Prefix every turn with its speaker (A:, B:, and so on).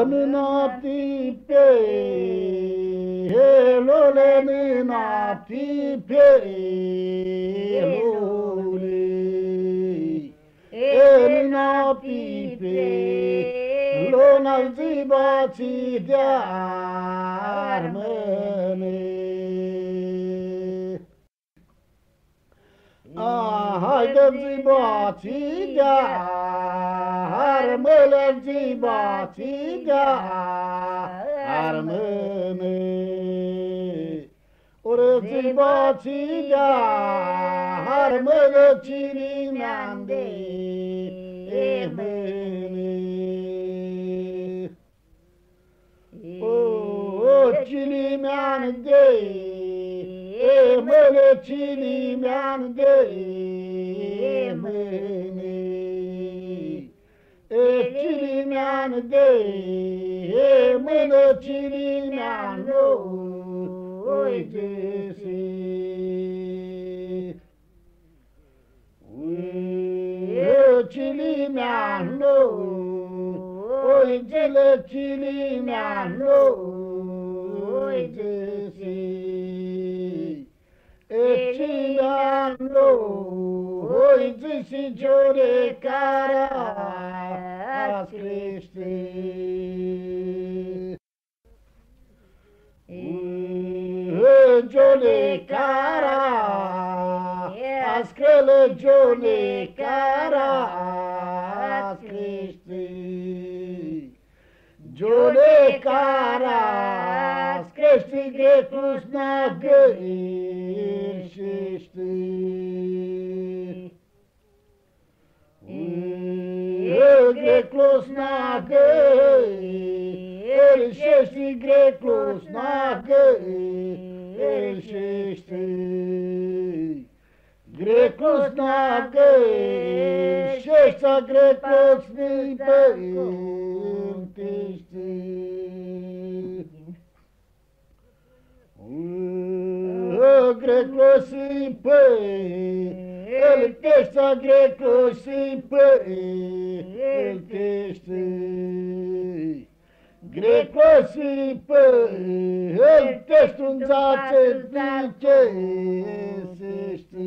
A: nati pe, lole nati pe, lole, nati pe, lona zibați de armene. Haide zibați de armele, zibați de armene. Ori zibați de armele, cine mi-am de mâine. Cine mi-am de mâine, cine mi-am de mâine. Cine mi-am de mâine, cine mi-am găsi. Cine mi-am cine mi-am găsi. Cine am găsi, Giole Caras crește. Giole Caras crele, Giole Caras crește. Giole Caras crește, Grecus n-a găsește. Grecus n-a găsește, Grecus n-a găsește. Grecus n-a găsește, Grecus nu-i pământește. Grecus îi pământește, Grecus îi pământește. Grecus îi pământește, un zață pichesește.